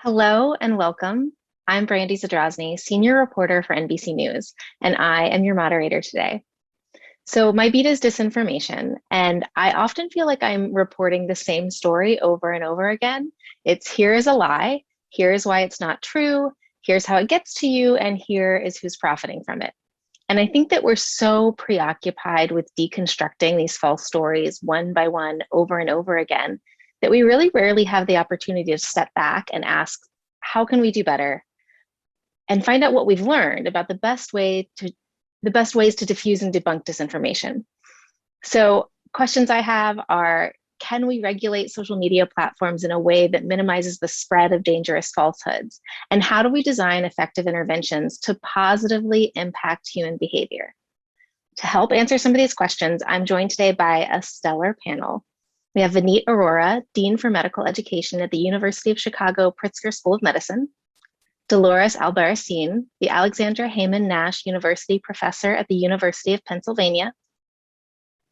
Hello and welcome. I'm Brandy Zadrozny, senior reporter for NBC News, and I am your moderator today. So my beat is disinformation, and I often feel like I'm reporting the same story over and over again. It's here is a lie, here's why it's not true, here's how it gets to you, and here is who's profiting from it. And I think that we're so preoccupied with deconstructing these false stories one by one over and over again that we really rarely have the opportunity to step back and ask, how can we do better? And find out what we've learned about the best ways to diffuse and debunk disinformation. So questions I have are, can we regulate social media platforms in a way that minimizes the spread of dangerous falsehoods? And how do we design effective interventions to positively impact human behavior? To help answer some of these questions, I'm joined today by a stellar panel. We have Vineet Arora, Dean for Medical Education at the University of Chicago Pritzker School of Medicine, Dolores Albarracín, the Alexandra Heyman Nash University Professor at the University of Pennsylvania,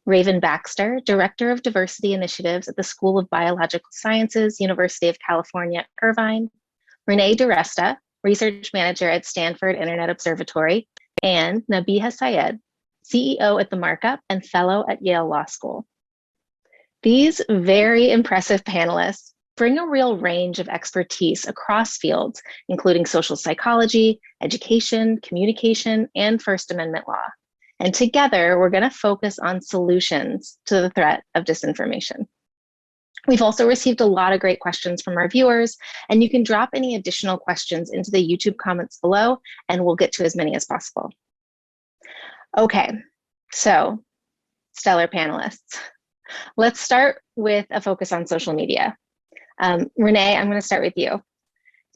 Raven Baxter, Director of Diversity Initiatives at the School of Biological Sciences, University of California, Irvine, Renée DiResta, Research Manager at Stanford Internet Observatory, and Nabiha Syed, CEO at the Markup and Fellow at Yale Law School. These very impressive panelists bring a real range of expertise across fields, including social psychology, education, communication, and First Amendment law. And together, we're going to focus on solutions to the threat of disinformation. We've also received a lot of great questions from our viewers, and you can drop any additional questions into the YouTube comments below, and we'll get to as many as possible. Okay, so stellar panelists. Let's start with a focus on social media. Renée, I'm going to start with you.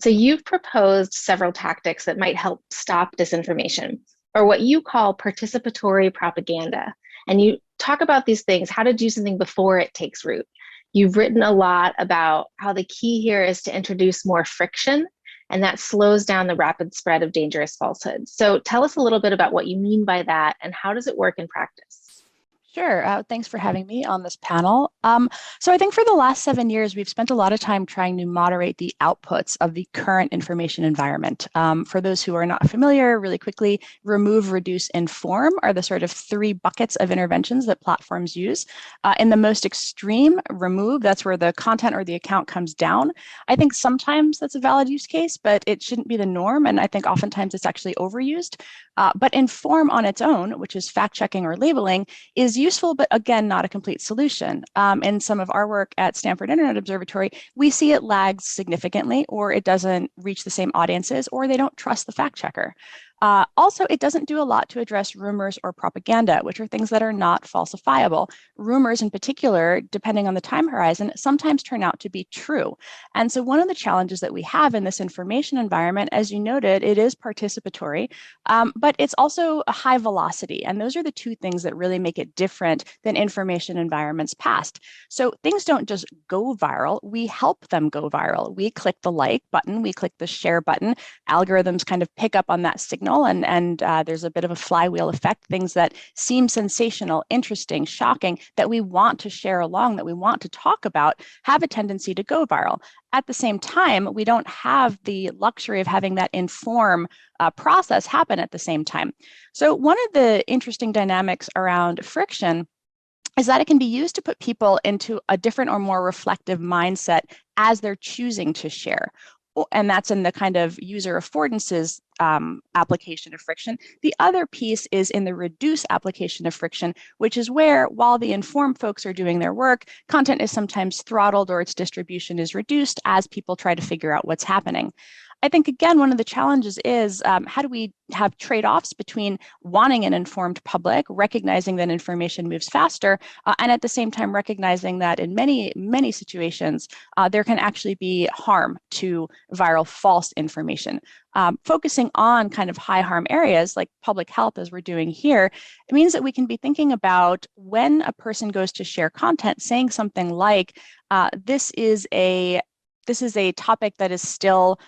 So you've proposed several tactics that might help stop disinformation, or what you call participatory propaganda. And you talk about these things, how to do something before it takes root. You've written a lot about how the key here is to introduce more friction, and that slows down the rapid spread of dangerous falsehoods. So tell us a little bit about what you mean by that, and how does it work in practice? Sure. Thanks for having me on this panel. So I think for the last 7 years, we've spent a lot of time trying to moderate the outputs of the current information environment. For those who are not familiar, really quickly, remove, reduce, inform are the sort of three buckets of interventions that platforms use. In the most extreme, remove, that's where the content or the account comes down. I think sometimes that's a valid use case, but it shouldn't be the norm. And I think oftentimes it's actually overused. But inform on its own, which is fact checking or labeling, is useful, but again, not a complete solution. In some of our work at Stanford Internet Observatory, we see it lags significantly, or it doesn't reach the same audiences, or they don't trust the fact checker. Also, it doesn't do a lot to address rumors or propaganda, which are things that are not falsifiable. Rumors in particular, depending on the time horizon, sometimes turn out to be true. And so one of the challenges that we have in this information environment, as you noted, it is participatory, but it's also a high velocity. And those are the two things that really make it different than information environments past. So things don't just go viral, we help them go viral. We click the like button, we click the share button, algorithms kind of pick up on that signal, and there's a bit of a flywheel effect. Things that seem sensational, interesting, shocking, that we want to share along, that we want to talk about, have a tendency to go viral. At the same time, we don't have the luxury of having that inform process happen at the same time. So one of the interesting dynamics around friction is that it can be used to put people into a different or more reflective mindset as they're choosing to share. And that's in the kind of user affordances application of friction. The other piece is in the reduce application of friction, which is where, while the informed folks are doing their work, content is sometimes throttled or its distribution is reduced as people try to figure out what's happening. I think, again, one of the challenges is how do we have trade-offs between wanting an informed public, recognizing that information moves faster, and at the same time recognizing that in many, many situations, there can actually be harm to viral false information. Focusing on kind of high harm areas like public health, as we're doing here, it means that we can be thinking about when a person goes to share content, saying something like, this is a topic that is still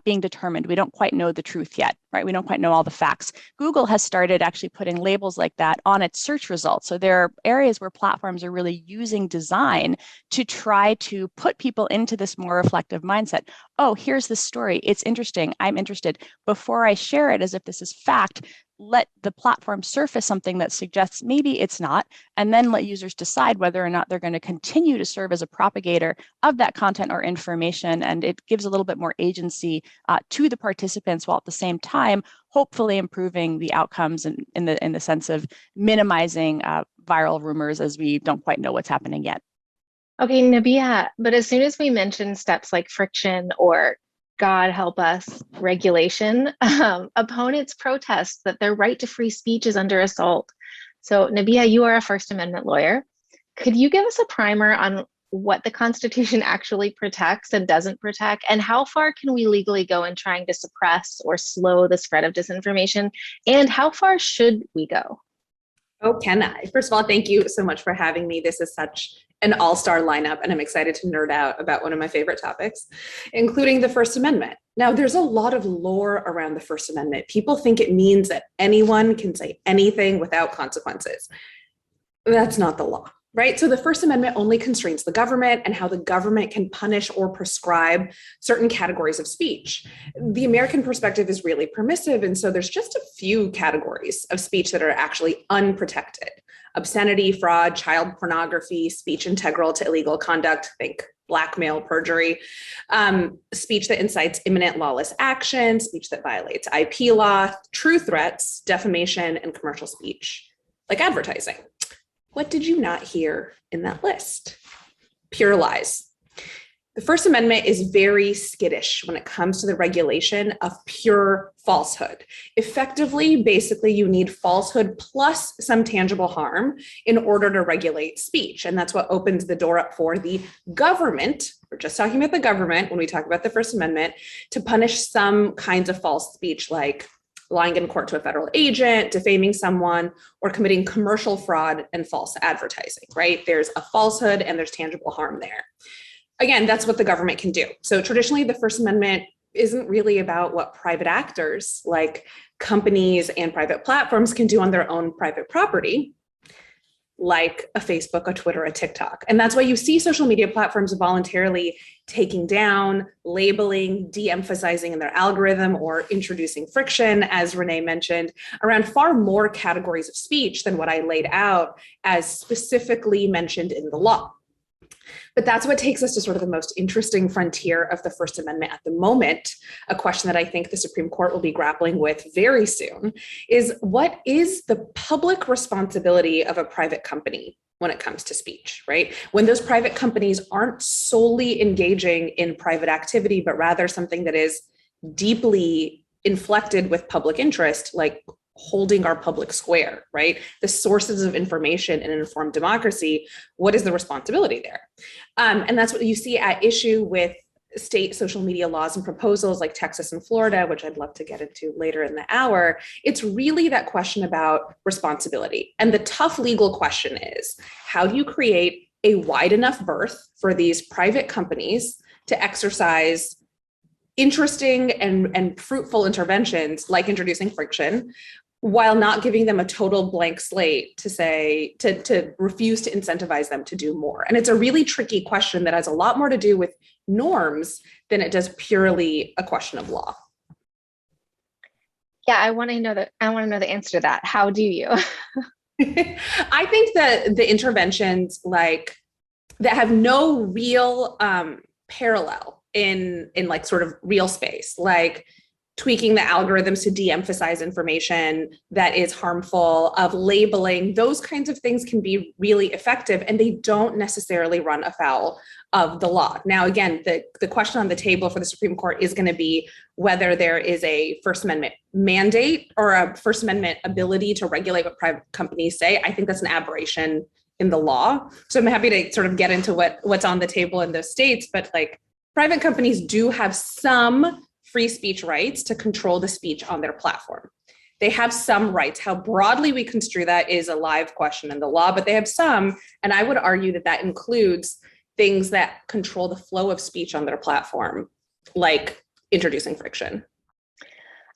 being determined. We don't quite know the truth yet. right? We don't quite know all the facts. Google has started actually putting labels like that on its search results. So there are areas where platforms are really using design to try to put people into this more reflective mindset. Oh, here's the story. It's interesting. I'm interested. Before I share it as if this is fact, let the platform surface something that suggests maybe it's not, and then let users decide whether or not they're going to continue to serve as a propagator of that content or information. And it gives a little bit more agency to the participants, while at the same time, hopefully improving the outcomes in the sense of minimizing viral rumors, as we don't quite know what's happening yet. Okay, Nabiha, but as soon as we mention steps like friction or God help us, regulation, opponents protest that their right to free speech is under assault. So, Nabiha, you are a First Amendment lawyer. Could you give us a primer on what the Constitution actually protects and doesn't protect, and how far can we legally go in trying to suppress or slow the spread of disinformation, and how far should we go? Oh, can I? First of all, thank you so much for having me. This is such an all-star lineup, and I'm excited to nerd out about one of my favorite topics, including the First Amendment. Now, there's a lot of lore around the First Amendment. People think it means that anyone can say anything without consequences. That's not the law, right? So the First Amendment only constrains the government and how the government can punish or prescribe certain categories of speech. The American perspective is really permissive, and so there's just a few categories of speech that are actually unprotected. Obscenity, fraud, child pornography, speech integral to illegal conduct, think blackmail, perjury, speech that incites imminent lawless action, speech that violates IP law, true threats, defamation, and commercial speech, like advertising. What did you not hear in that list? Pure lies. The First Amendment is very skittish when it comes to the regulation of pure falsehood. Effectively, basically, you need falsehood plus some tangible harm in order to regulate speech. And that's what opens the door up for the government. We're just talking about the government when we talk about the First Amendment, to punish some kinds of false speech like lying in court to a federal agent, defaming someone, or committing commercial fraud and false advertising, right? There's a falsehood and there's tangible harm there. Again, that's what the government can do. So traditionally, the First Amendment isn't really about what private actors like companies and private platforms can do on their own private property, like a Facebook, a Twitter, a TikTok. And that's why you see social media platforms voluntarily taking down, labeling, de-emphasizing in their algorithm, or introducing friction, as Renée mentioned, around far more categories of speech than what I laid out as specifically mentioned in the law. But that's what takes us to sort of the most interesting frontier of the First Amendment at the moment, a question that I think the Supreme Court will be grappling with very soon, is what is the public responsibility of a private company when it comes to speech, right? When those private companies aren't solely engaging in private activity, but rather something that is deeply inflected with public interest, like holding our public square, right? The sources of information in an informed democracy, what is the responsibility there? And that's what you see at issue with state social media laws and proposals like Texas and Florida, which I'd love to get into later in the hour. It's really that question about responsibility. And the tough legal question is, how do you create a wide enough berth for these private companies to exercise interesting and fruitful interventions like introducing friction, while not giving them a total blank slate to say, to refuse to incentivize them to do more? And it's a really tricky question that has a lot more to do with norms than it does purely a question of law. Yeah, I want to know the answer to that. How do you? I think that the interventions like that have no real parallel in like sort of real space, like tweaking the algorithms to de-emphasize information that is harmful, of labeling, those kinds of things can be really effective, and they don't necessarily run afoul of the law. Now, again, the question on the table for the Supreme Court is going to be whether there is a First Amendment mandate or a First Amendment ability to regulate what private companies say. I think that's an aberration in the law. So I'm happy to sort of get into what's on the table in those states, but like private companies do have some free speech rights to control the speech on their platform. They have some rights. How broadly we construe that is a live question in the law, but they have some, and I would argue that that includes things that control the flow of speech on their platform, like introducing friction.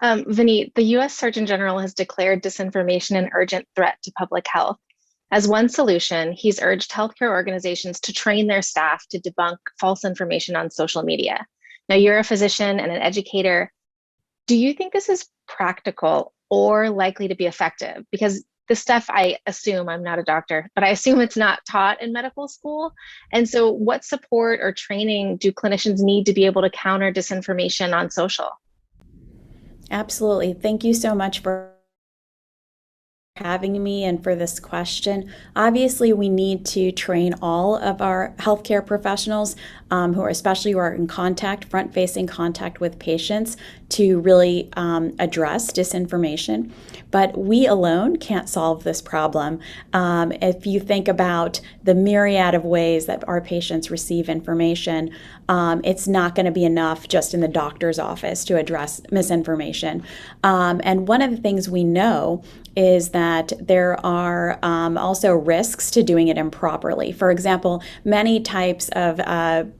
Vineet, the US Surgeon General has declared disinformation an urgent threat to public health. As one solution, he's urged healthcare organizations to train their staff to debunk false information on social media. Now, you're a physician and an educator. Do you think this is practical or likely to be effective? Because this stuff, I assume, I'm not a doctor, but I assume it's not taught in medical school. And so, what support or training do clinicians need to be able to counter disinformation on social? Absolutely. Thank you so much for having me and for this question. Obviously, we need to train all of our healthcare professionals who are in contact, front-facing contact with patients to really address disinformation. But we alone can't solve this problem. If you think about the myriad of ways that our patients receive information, it's not going to be enough just in the doctor's office to address misinformation. And one of the things we know is that there are also risks to doing it improperly. For example, many types of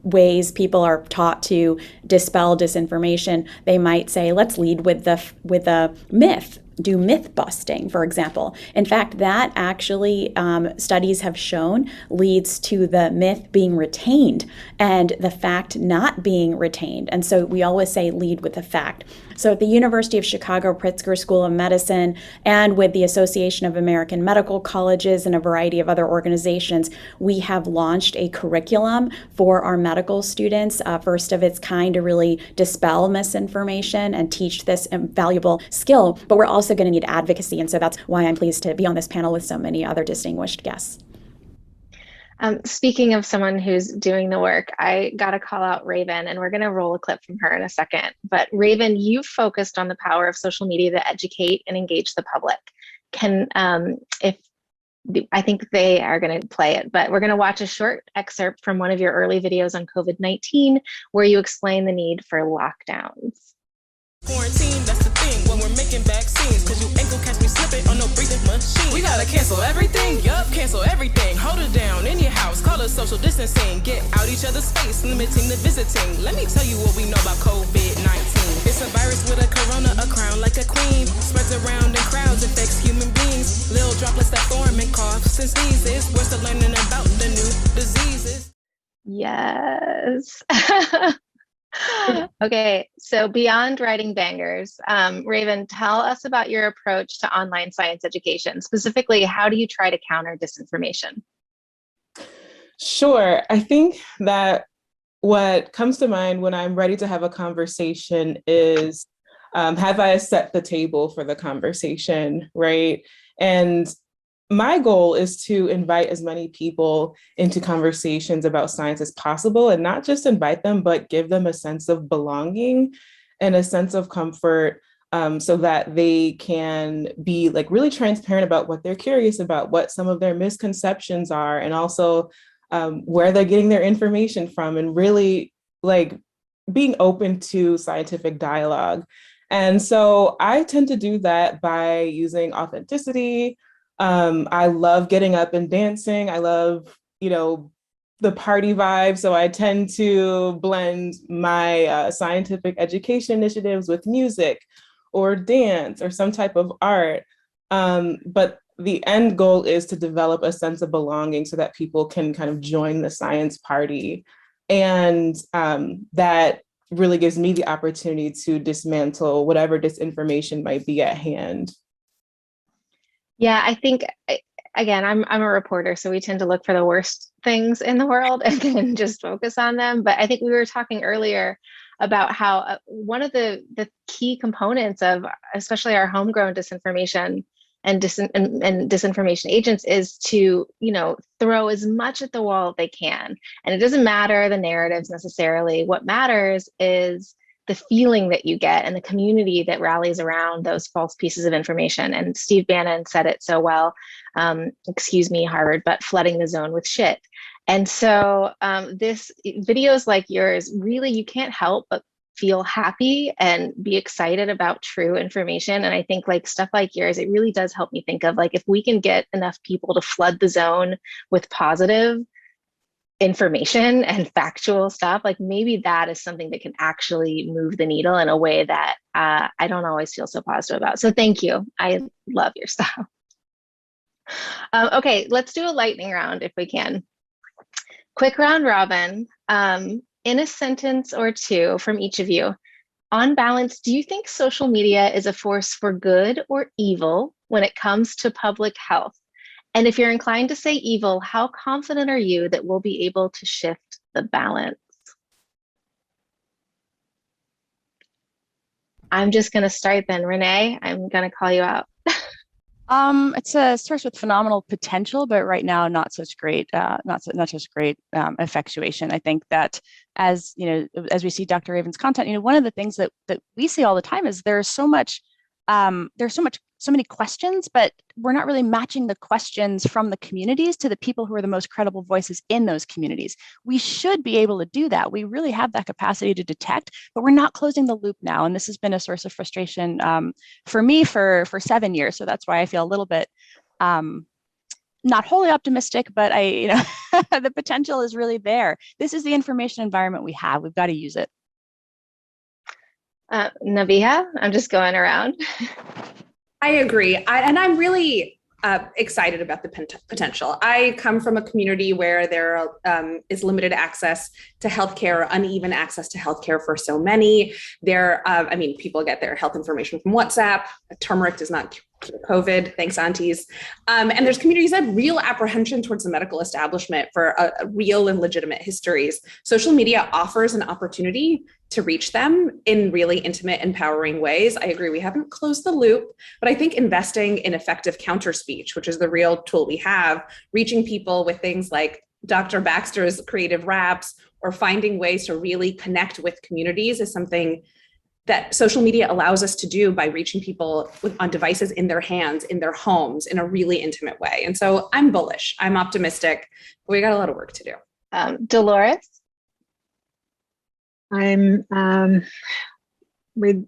ways people are taught to dispel disinformation, they might say, let's lead with a myth. Do myth busting, for example. In fact, that actually studies have shown leads to the myth being retained and the fact not being retained. And so we always say lead with the fact. So at the University of Chicago Pritzker School of Medicine and with the Association of American Medical Colleges and a variety of other organizations, we have launched a curriculum for our medical students, first of its kind, to really dispel misinformation and teach this valuable skill. But we're also going to need advocacy. And so that's why I'm pleased to be on this panel with so many other distinguished guests. Speaking of someone who's doing the work, I got to call out Raven, and we're going to roll a clip from her in a second. But Raven, you've focused on the power of social media to educate and engage the public. I think they are going to play it, but we're going to watch a short excerpt from one of your early videos on COVID-19, where you explain the need for lockdowns. Quarantine, that's the thing when we're making vaccines, cause you ain't gon' catch me slipping on no breathing machine. We gotta cancel everything, cancel everything. Hold it down in your house, call it social distancing. Get out each other's space, limiting the visiting. Let me tell you what we know about COVID-19. It's a virus with a corona, a crown like a queen. Spreads around in crowds, infects human beings. Little droplets that form and coughs and sneezes. We're still learning about the new diseases. Yes. Okay, so beyond writing bangers, Raven, tell us about your approach to online science education. Specifically, how do you try to counter disinformation? Sure. I think that what comes to mind when I'm ready to have a conversation is, have I set the table for the conversation, right? And my goal is to invite as many people into conversations about science as possible, and not just invite them, but give them a sense of belonging and a sense of comfort, so that they can be like really transparent about what they're curious about, what some of their misconceptions are, and also where they're getting their information from, and really like being open to scientific dialogue. And so I tend to do that by using authenticity. I love getting up and dancing. I love, the party vibe. So I tend to blend my scientific education initiatives with music or dance or some type of art. But the end goal is to develop a sense of belonging so that people can kind of join the science party. And that really gives me the opportunity to dismantle whatever disinformation might be at hand. Yeah, I think, again, I'm a reporter, so we tend to look for the worst things in the world and then just focus on them. But I think we were talking earlier about how one of the key components of especially our homegrown disinformation and disinformation agents is to, throw as much at the wall as they can. And it doesn't matter the narratives necessarily. What matters is the feeling that you get and the community that rallies around those false pieces of information. And Steve Bannon said it so well, excuse me, Harvard, but flooding the zone with shit. And so videos like yours, really, you can't help but feel happy and be excited about true information. And I think like stuff like yours, it really does help me think of like, if we can get enough people to flood the zone with positive, information and factual stuff, like maybe that is something that can actually move the needle in a way that I don't always feel so positive about. So thank you. I love your stuff. Okay, let's do a lightning round if we can. Quick round robin. In a sentence or two from each of you, on balance, do you think social media is a force for good or evil when it comes to public health? And if you're inclined to say evil, how confident are you that we'll be able to shift the balance? I'm just going to start then. Renee, I'm going to call you out. It's a source with phenomenal potential, but right now not such great, not such great effectuation. I think that as we see Dr. Raven's content, one of the things that we see all the time is there's so many questions, but we're not really matching the questions from the communities to the people who are the most credible voices in those communities. We should be able to do that. We really have that capacity to detect, but we're not closing the loop now. And this has been a source of frustration for me for 7 years. So that's why I feel a little bit not wholly optimistic, but the potential is really there. This is the information environment we have. We've got to use it. Nabiha, I'm just going around. I agree. And I'm really excited about the potential. I come from a community where there is limited access to healthcare, uneven access to healthcare for so many. People get their health information from WhatsApp. Turmeric does not cure COVID. Thanks, aunties. And there's communities that have real apprehension towards the medical establishment for real and legitimate histories. Social media offers an opportunity to reach them in really intimate, empowering ways. I agree, we haven't closed the loop, but I think investing in effective counter speech, which is the real tool we have, reaching people with things like Dr. Baxter's creative raps or finding ways to really connect with communities is something that social media allows us to do by reaching people on devices in their hands, in their homes, in a really intimate way. And so I'm bullish, I'm optimistic, but we got a lot of work to do. Dolores? I'm with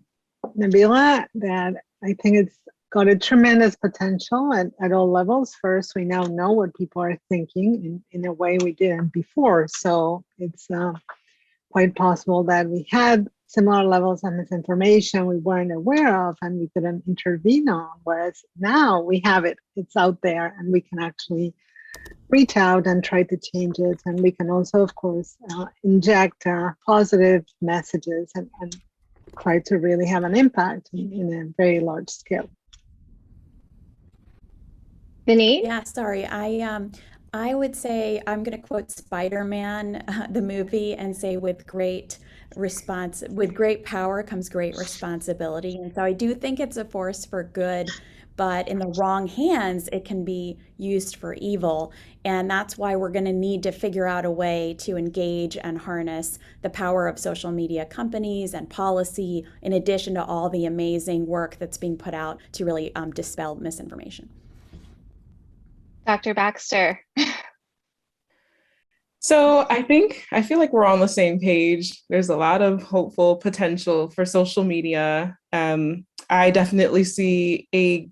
Nabiha that I think it's got a tremendous potential at all levels. First, we now know what people are thinking in a way we didn't before. So it's quite possible that we had similar levels of misinformation we weren't aware of and we couldn't intervene on, whereas now we have it, it's out there and we can actually reach out and try to change it. And we can also, of course, inject positive messages and try to really have an impact in a very large scale. Vineet? Yeah, sorry. I would say, I'm going to quote Spider-Man, the movie, and say with great power comes great responsibility. And so I do think it's a force for good, but in the wrong hands, it can be used for evil. And that's why we're going to need to figure out a way to engage and harness the power of social media companies and policy, in addition to all the amazing work that's being put out to really dispel misinformation. Dr. Baxter. So I feel like we're on the same page. There's a lot of hopeful potential for social media. I definitely see a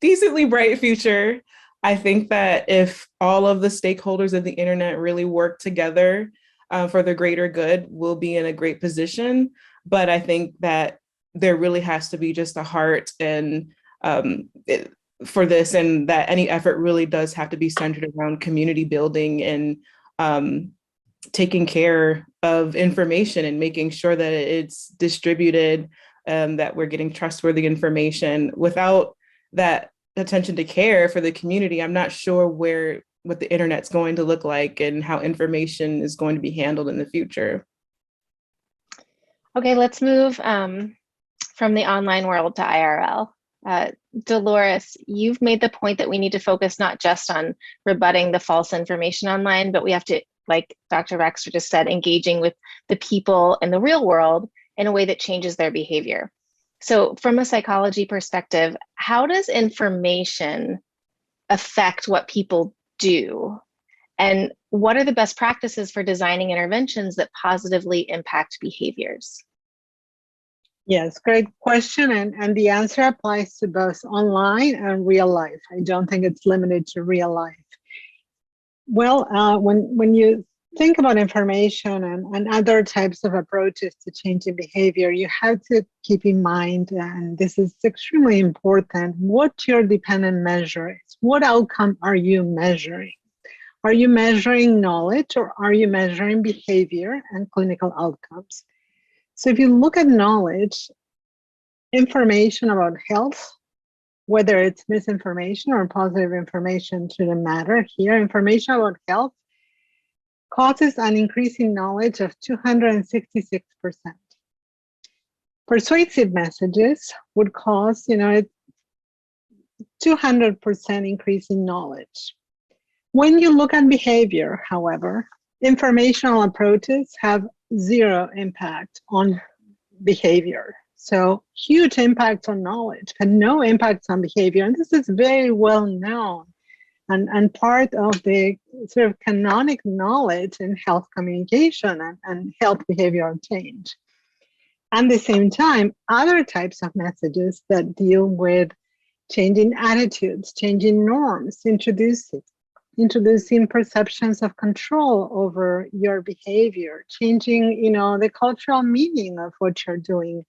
decently bright future. I think that if all of the stakeholders of the internet really work together for the greater good, we'll be in a great position. But I think that there really has to be just a heart and for this, and that any effort really does have to be centered around community building and taking care of information and making sure that it's distributed, that we're getting trustworthy information. Without that attention to care for the community, I'm not sure what the internet's going to look like and how information is going to be handled in the future. Okay, let's move from the online world to IRL. Dolores, you've made the point that we need to focus not just on rebutting the false information online, but we have to, like Dr. Baxter just said, engaging with the people in the real world in a way that changes their behavior. So from a psychology perspective, how does information affect what people do? And what are the best practices for designing interventions that positively impact behaviors? Yes, great question. And the answer applies to both online and real life. I don't think it's limited to real life. Well, when you think about information and other types of approaches to changing behavior, you have to keep in mind, and this is extremely important, what your dependent measure is. What outcome are you measuring? Are you measuring knowledge, or are you measuring behavior and clinical outcomes? So if you look at knowledge, information about health, whether it's misinformation or positive information, shouldn't matter here. Information about health causes an increase in knowledge of 266%. Persuasive messages would cause, 200% increase in knowledge. When you look at behavior, however, informational approaches have zero impact on behavior. So huge impacts on knowledge, but no impacts on behavior. And this is very well known and part of the sort of canonic knowledge in health communication and health behavioral change. At the same time, other types of messages that deal with changing attitudes, changing norms, introducing perceptions of control over your behavior, changing, the cultural meaning of what you're doing,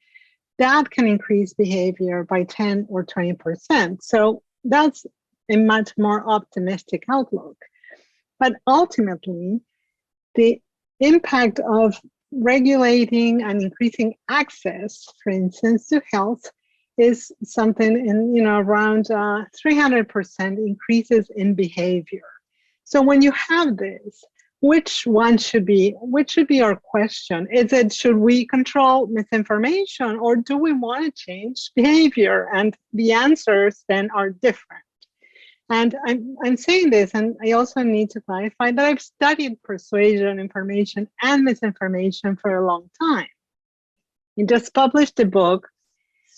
that can increase behavior by 10 or 20%. So that's a much more optimistic outlook. But ultimately, the impact of regulating and increasing access, for instance, to health is something in, around 300% increases in behavior. So when you have this, which should be our question? Is it, should we control misinformation, or do we want to change behavior? And the answers then are different. And I'm saying this, and I also need to clarify that I've studied persuasion, information, and misinformation for a long time. I just published a book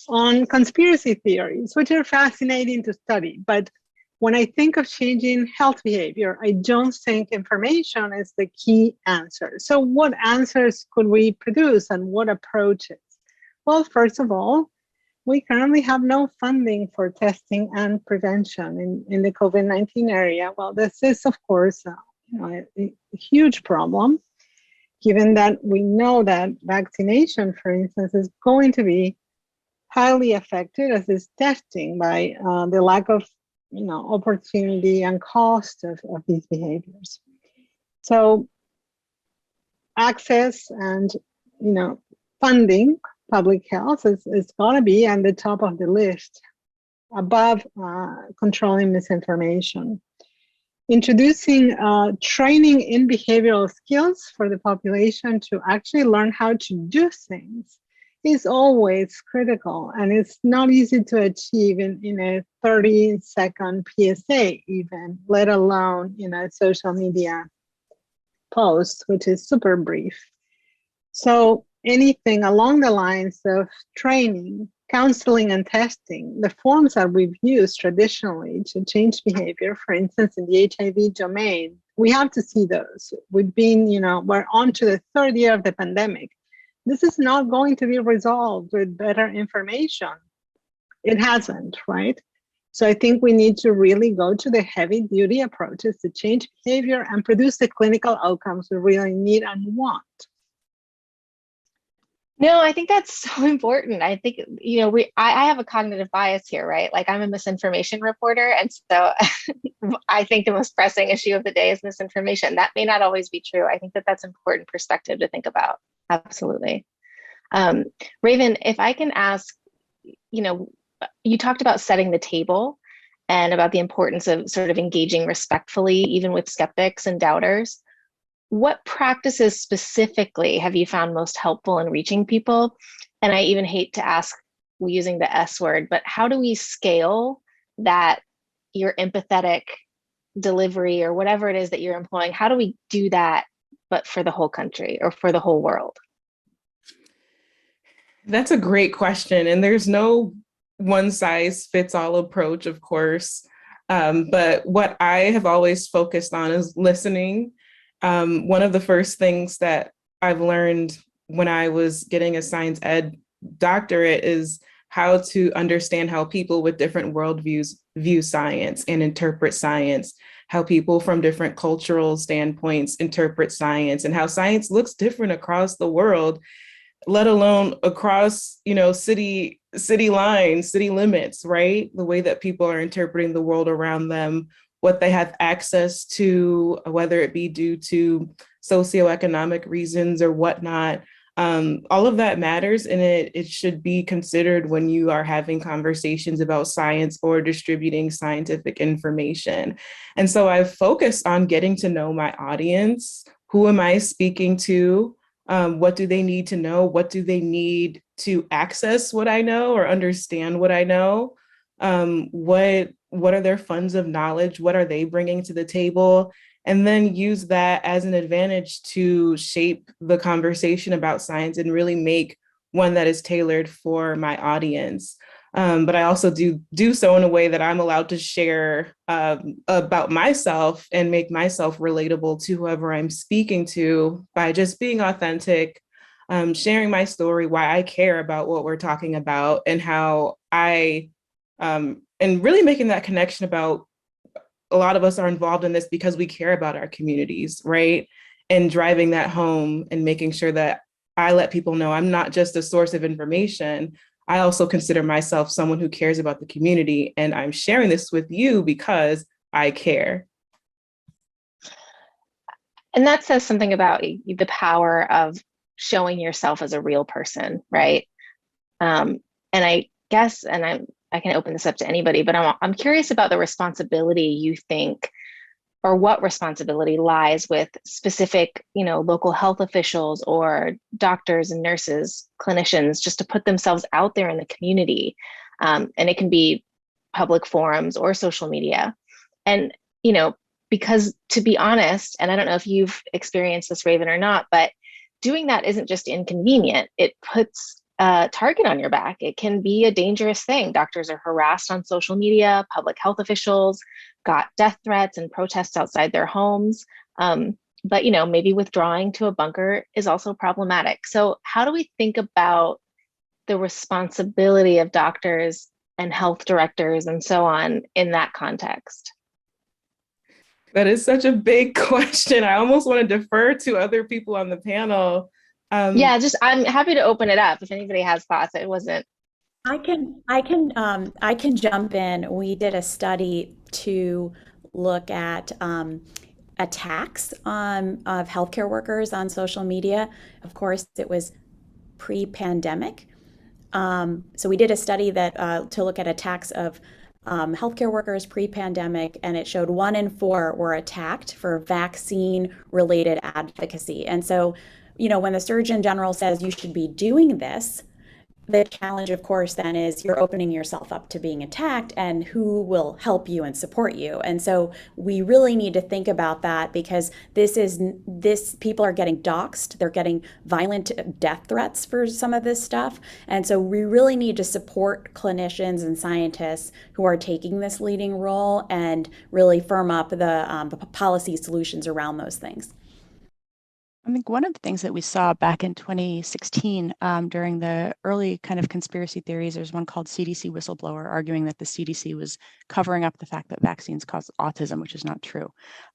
on conspiracy theories, which are fascinating to study. But when I think of changing health behavior, I don't think information is the key answer. So what answers could we produce and what approaches? Well, first of all, we currently have no funding for testing and prevention in the COVID-19 area. Well, this is, of course, a huge problem, given that we know that vaccination, for instance, is going to be highly affected, as is testing, by the lack of opportunity and cost of these behaviors. So access and funding public health is going to be at the top of the list, above controlling misinformation. Introducing training in behavioral skills for the population to actually learn how to do things is always critical, and it's not easy to achieve in a 30-second PSA even, let alone a social media post, which is super brief. So anything along the lines of training, counseling, and testing, the forms that we've used traditionally to change behavior, for instance, in the HIV domain, we have to see those. We've been, we're on to the third year of the pandemic. This is not going to be resolved with better information. It hasn't, right? So I think we need to really go to the heavy duty approaches to change behavior and produce the clinical outcomes we really need and want. No, I think that's so important. I think, I have a cognitive bias here, right? Like, I'm a misinformation reporter. And so I think the most pressing issue of the day is misinformation. That may not always be true. I think that that's an important perspective to think about. Absolutely. Raven, if I can ask, you talked about setting the table and about the importance of sort of engaging respectfully, even with skeptics and doubters. What practices specifically have you found most helpful in reaching people? And I even hate to ask using the S word, but how do we scale that, your empathetic delivery or whatever it is that you're employing? How do we do that, but for the whole country or for the whole world? That's a great question. And there's no one size fits all approach, of course. But what I have always focused on is listening. One of the first things that I've learned when I was getting a science ed doctorate is how to understand how people with different worldviews view science and interpret science, how people from different cultural standpoints interpret science and how science looks different across the world, let alone across, city lines, city limits, right? The way that people are interpreting the world around them, what they have access to, whether it be due to socioeconomic reasons or whatnot. All of that matters, and it should be considered when you are having conversations about science or distributing scientific information. And so I've focused on getting to know my audience. Who am I speaking to? What do they need to know? What do they need to access what I know or understand what I know? What are their funds of knowledge? What are they bringing to the table? And then use that as an advantage to shape the conversation about science and really make one that is tailored for my audience. But I also do so in a way that I'm allowed to share about myself and make myself relatable to whoever I'm speaking to by just being authentic, sharing my story, why I care about what we're talking about, and how and really making that connection about a lot of us are involved in this because we care about our communities, right? And driving that home and making sure that I let people know I'm not just a source of information. I also consider myself someone who cares about the community, and I'm sharing this with you because I care. And that says something about the power of showing yourself as a real person, right? And I guess, and I can open this up to anybody, but I'm curious about the responsibility you think, or what responsibility lies with specific, local health officials or doctors and nurses, clinicians, just to put themselves out there in the community. And it can be public forums or social media. And, because to be honest, and I don't know if you've experienced this, Raven, or not, but doing that isn't just inconvenient. It puts a target on your back. It can be a dangerous thing. Doctors are harassed on social media, public health officials got death threats and protests outside their homes. But maybe withdrawing to a bunker is also problematic. So how do we think about the responsibility of doctors and health directors and so on in that context? That is such a big question. I almost want to defer to other people on the panel. I'm happy to open it up if anybody has thoughts. It wasn't. I can jump in. We did a study to look at attacks of healthcare workers on social media. Of course, it was pre-pandemic. So we did a study that to look at attacks of healthcare workers pre-pandemic, and it showed 1 in 4 were attacked for vaccine-related advocacy. And so, when the Surgeon General says you should be doing this, the challenge, of course, then is you're opening yourself up to being attacked, and who will help you and support you. And so we really need to think about that, because people are getting doxxed, they're getting violent death threats for some of this stuff. And so we really need to support clinicians and scientists who are taking this leading role and really firm up the policy solutions around those things. I think one of the things that we saw back in 2016 during the early kind of conspiracy theories, there's one called CDC Whistleblower, arguing that the CDC was covering up the fact that vaccines cause autism, which is not true.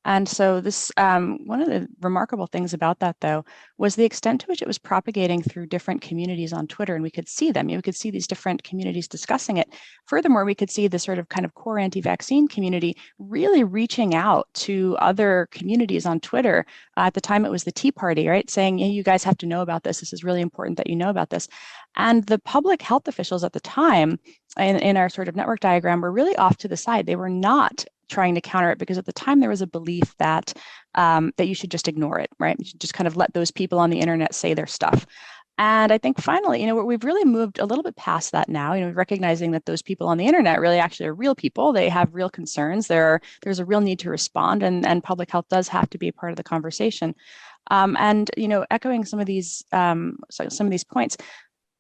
And so this, one of the remarkable things about that, though, was the extent to which it was propagating through different communities on Twitter, and we could see them. We could see these different communities discussing it. Furthermore, we could see the sort of kind of core anti-vaccine community really reaching out to other communities on Twitter. At the time, it was the Tea Party, right? Saying, you guys have to know about this. This is really important that you know about this. And the public health officials at the time in our sort of network diagram were really off to the side. They were not trying to counter it, because at the time there was a belief that that you should just ignore it, right? You should just kind of let those people on the internet say their stuff. And I think finally, we've really moved a little bit past that now, recognizing that those people on the internet really actually are real people. They have real concerns. There's a real need to respond, and public health does have to be a part of the conversation. And echoing some of these points,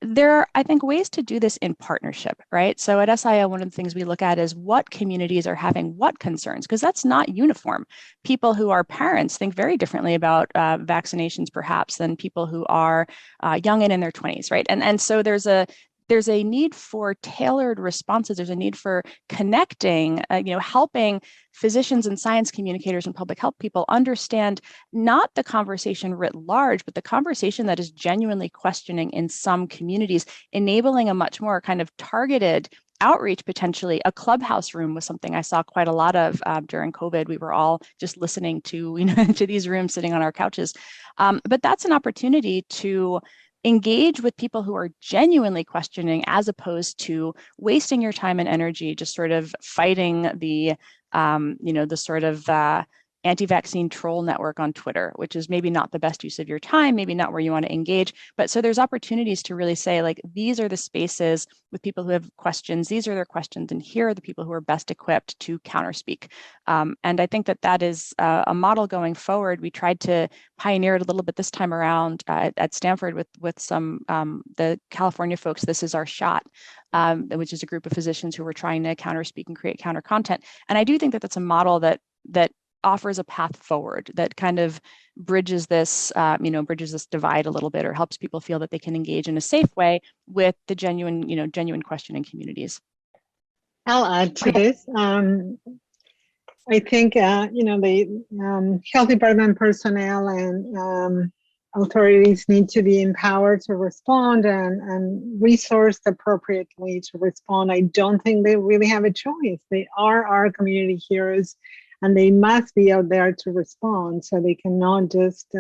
there are, I think, ways to do this in partnership, right? So at SIO, one of the things we look at is what communities are having what concerns, because that's not uniform. People who are parents think very differently about vaccinations, perhaps, than people who are young and in their 20s, right? And so there's there's a need for tailored responses. There's a need for connecting, helping physicians and science communicators and public health people understand not the conversation writ large, but the conversation that is genuinely questioning in some communities, enabling a much more kind of targeted outreach. Potentially a clubhouse room was something I saw quite a lot of during COVID. We were all just listening to, to these rooms, sitting on our couches. But that's an opportunity to engage with people who are genuinely questioning, as opposed to wasting your time and energy just sort of fighting the sort of anti-vaccine troll network on Twitter, which is maybe not the best use of your time, maybe not where you want to engage. But so there's opportunities to really say, like, these are the spaces with people who have questions, these are their questions, and here are the people who are best equipped to counterspeak. And I think that is a model going forward. We tried to pioneer it a little bit this time around at Stanford with some the California folks. This is our shot. Which is a group of physicians who were trying to counterspeak and create counter content. And I do think that that's a model that offers a path forward, that kind of bridges this divide a little bit, or helps people feel that they can engage in a safe way with the genuine questioning communities. I'll add to this. I think the health department personnel and authorities need to be empowered to respond and resourced appropriately to respond. I don't think they really have a choice. They are our community heroes, and they must be out there to respond. So they cannot just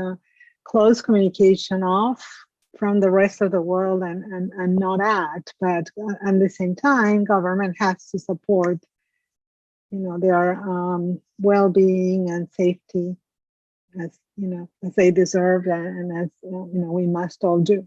close communication off from the rest of the world and not act. But at the same time, government has to support, their well-being and safety as they deserve, and as we must all do.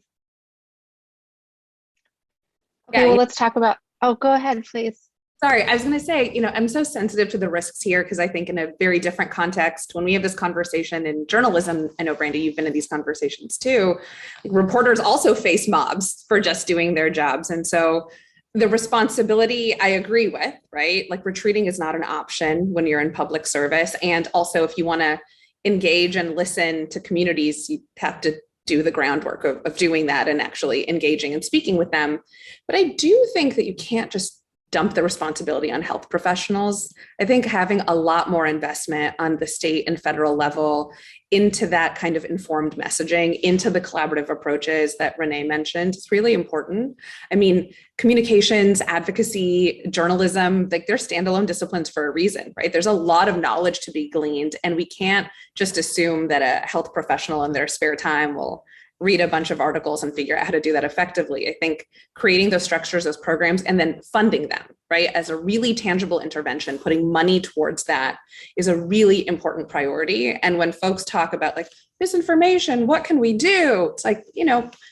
Okay, well, let's talk about. Oh, go ahead, please. Sorry, I was going to say, I'm so sensitive to the risks here, because I think in a very different context, when we have this conversation in journalism, I know, Brandy, you've been in these conversations too, reporters also face mobs for just doing their jobs. And so the responsibility I agree with, right? Like, retreating is not an option when you're in public service. And also, if you want to engage and listen to communities, you have to do the groundwork of doing that and actually engaging and speaking with them. But I do think that you can't just dump the responsibility on health professionals. I think having a lot more investment on the state and federal level into that kind of informed messaging, into the collaborative approaches that Renée mentioned, is really important. I mean, communications, advocacy, journalism, like, they're standalone disciplines for a reason, right? There's a lot of knowledge to be gleaned, and we can't just assume that a health professional in their spare time will read a bunch of articles and figure out how to do that effectively. I think creating those structures, those programs, and then funding them, right, as a really tangible intervention, putting money towards that, is a really important priority. And when folks talk about, like, misinformation, what can we do? It's like,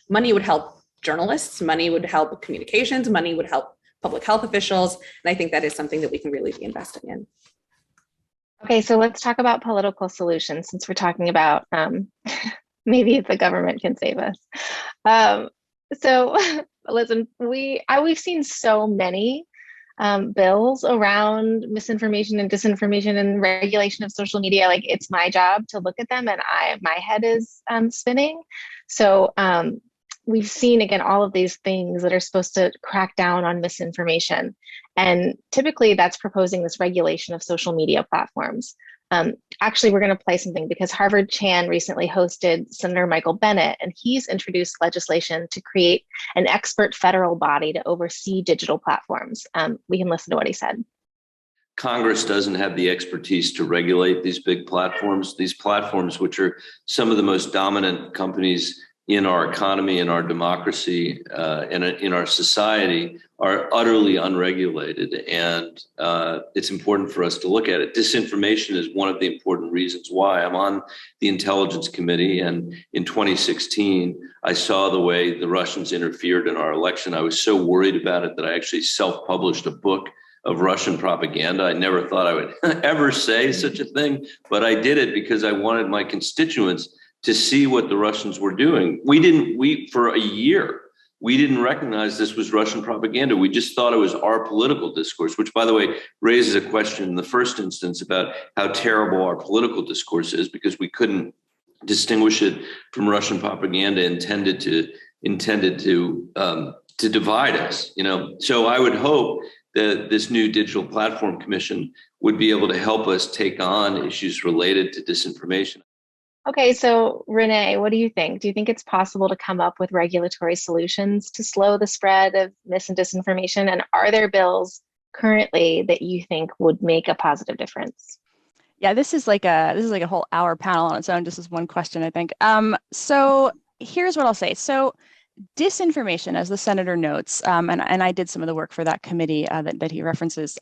money would help journalists, money would help communications, money would help public health officials. And I think that is something that we can really be investing in. Okay, so let's talk about political solutions, since we're talking about maybe the government can save us. So listen, we've seen so many bills around misinformation and disinformation and regulation of social media. Like, it's my job to look at them, and my head is spinning. So we've seen, again, all of these things that are supposed to crack down on misinformation. And typically that's proposing this regulation of social media platforms. Actually, we're going to play something because Harvard Chan recently hosted Senator Michael Bennet, and he's introduced legislation to create an expert federal body to oversee digital platforms. We can listen to what he said. Congress doesn't have the expertise to regulate these big platforms. These platforms, which are some of the most dominant companies in our economy, in our democracy, and in our society, are utterly unregulated. And it's important for us to look at it. Disinformation is one of the important reasons why. I'm on the Intelligence Committee, and in 2016, I saw the way the Russians interfered in our election. I was so worried about it that I actually self-published a book of Russian propaganda. I never thought I would ever say such a thing, but I did it because I wanted my constituents to see what the Russians were doing. For a year, we didn't recognize this was Russian propaganda. We just thought it was our political discourse, which, by the way, raises a question in the first instance about how terrible our political discourse is, because we couldn't distinguish it from Russian propaganda intended to divide us, So I would hope that this new Digital Platform Commission would be able to help us take on issues related to disinformation. Okay, so Renee, what do you think? Do you think it's possible to come up with regulatory solutions to slow the spread of mis and disinformation? And are there bills currently that you think would make a positive difference? Yeah, this is like a whole hour panel on its own. Just as one question, I think. So here's what I'll say. So disinformation, as the senator notes, and I did some of the work for that committee that he references,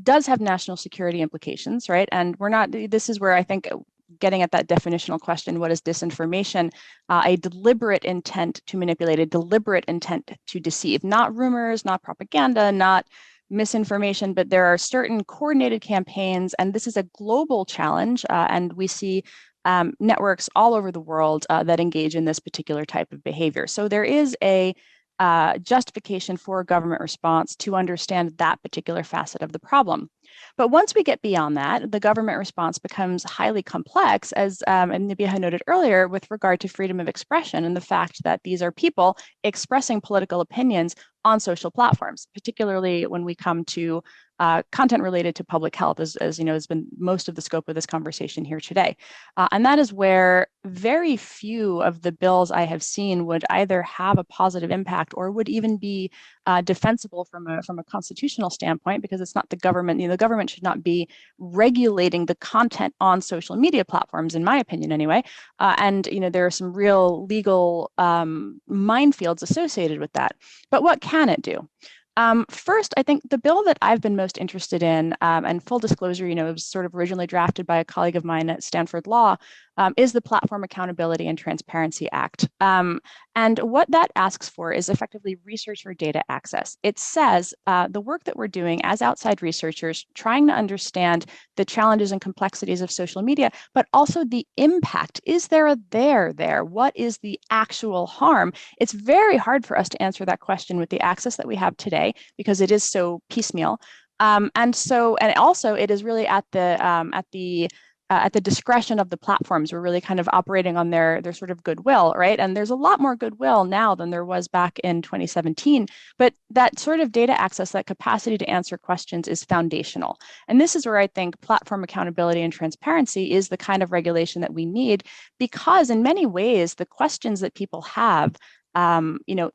does have national security implications, right? And this is where I think getting at that definitional question, what is disinformation? A deliberate intent to manipulate, a deliberate intent to deceive, not rumors, not propaganda, not misinformation, but there are certain coordinated campaigns, and this is a global challenge, and we see networks all over the world that engage in this particular type of behavior. So there is a justification for a government response to understand that particular facet of the problem. But once we get beyond that, the government response becomes highly complex, as Nabiha noted earlier, with regard to freedom of expression and the fact that these are people expressing political opinions on social platforms, particularly when we come to content related to public health, as you know, has been most of the scope of this conversation here today. And that is where very few of the bills I have seen would either have a positive impact or would even be defensible from a constitutional standpoint, because it's not the government. The government should not be regulating the content on social media platforms, in my opinion, anyway. And there are some real legal minefields associated with that. But what can it do? First, I think the bill that I've been most interested in, and full disclosure, it was sort of originally drafted by a colleague of mine at Stanford Law, is the Platform Accountability and Transparency Act. And what that asks for is effectively researcher data access. It says the work that we're doing as outside researchers, trying to understand the challenges and complexities of social media, but also the impact. Is there a there? What is the actual harm? It's very hard for us to answer that question with the access that we have today, because it is so piecemeal. And also it is really at the discretion of the platforms. We're really kind of operating on their sort of goodwill, right? And there's a lot more goodwill now than there was back in 2017. But that sort of data access, that capacity to answer questions, is foundational. And this is where I think platform accountability and transparency is the kind of regulation that we need, because in many ways, the questions that people have,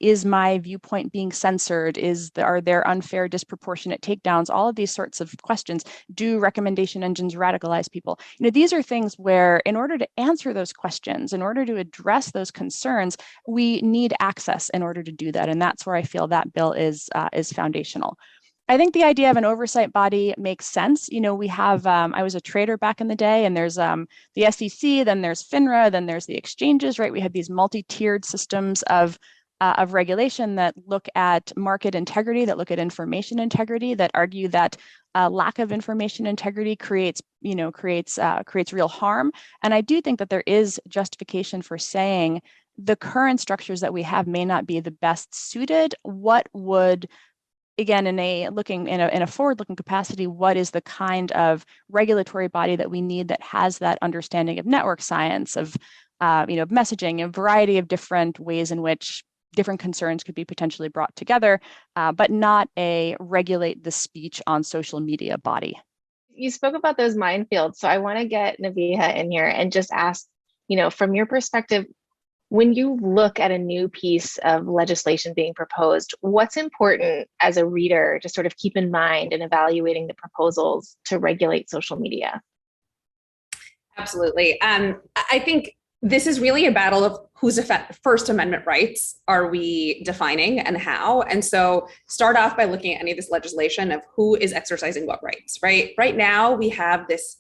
is my viewpoint being censored? Are there unfair, disproportionate takedowns? All of these sorts of questions. Do recommendation engines radicalize people? These are things where, in order to answer those questions, in order to address those concerns, we need access in order to do that. And that's where I feel that bill is foundational. I think the idea of an oversight body makes sense. We have, I was a trader back in the day, and there's the SEC, then there's FINRA, then there's the exchanges, right? We have these multi-tiered systems of regulation that look at market integrity, that look at information integrity, that argue that lack of information integrity creates real harm. And I do think that there is justification for saying the current structures that we have may not be the best suited. What would, again, in a forward-looking capacity, what is the kind of regulatory body that we need that has that understanding of network science, of messaging, a variety of different ways in which different concerns could be potentially brought together, but not a regulate the speech on social media body. You spoke about those minefields, so I want to get Nabiha in here and just ask, from your perspective, when you look at a new piece of legislation being proposed, what's important as a reader to sort of keep in mind in evaluating the proposals to regulate social media? Absolutely. I think this is really a battle of whose First Amendment rights are we defining and how. And so start off by looking at any of this legislation of who is exercising what rights, right? Right now, we have this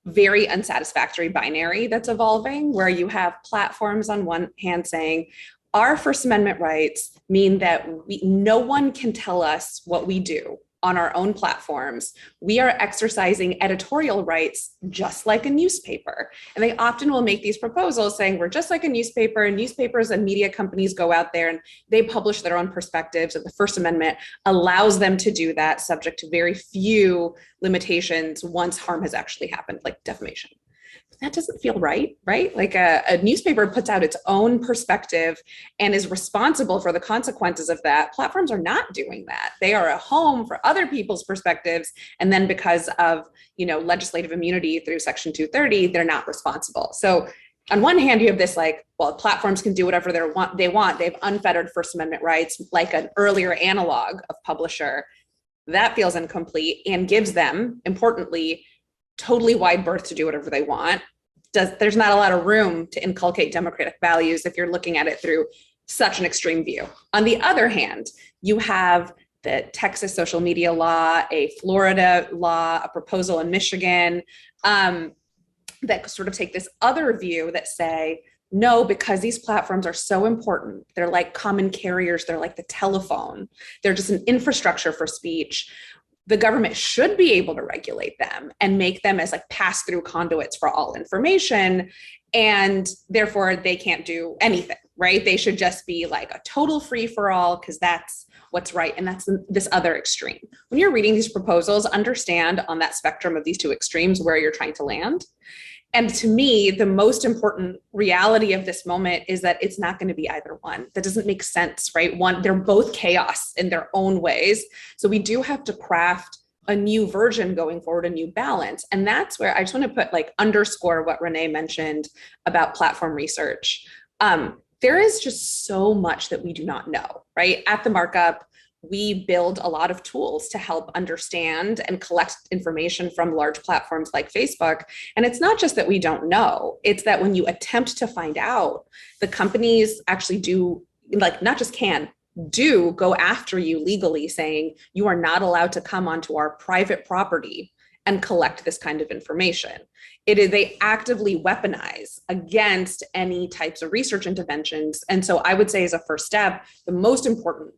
very unsatisfactory binary that's evolving, where you have platforms on one hand saying, our First Amendment rights mean that no one can tell us what we do on our own platforms. We are exercising editorial rights just like a newspaper. And they often will make these proposals saying, we're just like a newspaper, and newspapers and media companies go out there and they publish their own perspectives, and the First Amendment allows them to do that, subject to very few limitations once harm has actually happened, like defamation. that doesn't feel right, right? Like a newspaper puts out its own perspective and is responsible for the consequences of that. Platforms are not doing that. They are a home for other people's perspectives. And then because of, legislative immunity through Section 230, they're not responsible. So on one hand, you have this platforms can do whatever they want. They have unfettered First Amendment rights, like an earlier analog of publisher. That feels incomplete and gives them, importantly, totally wide berth to do whatever they want. There's not a lot of room to inculcate democratic values if you're looking at it through such an extreme view. On the other hand, you have the Texas social media law, a Florida law, a proposal in Michigan, that sort of take this other view that say, no, because these platforms are so important. They're like common carriers. They're like the telephone. They're just an infrastructure for speech. The government should be able to regulate them and make them as pass-through conduits for all information. And therefore they can't do anything, right? They should just be like a total free-for-all because that's what's right. And that's this other extreme. When you're reading these proposals, understand on that spectrum of these two extremes where you're trying to land. And to me, the most important reality of this moment is that it's not going to be either one. That doesn't make sense, right? They're both chaos in their own ways. So we do have to craft a new version going forward, a new balance. And that's where I just want to put underscore what Renée mentioned about platform research. There is just so much that we do not know, right? At the Markup, we build a lot of tools to help understand and collect information from large platforms like Facebook. And it's not just that we don't know, it's that when you attempt to find out, the companies actually do, not just do go after you legally, saying you are not allowed to come onto our private property and collect this kind of information. They actively weaponize against any types of research interventions. And so I would say as a first step, the most important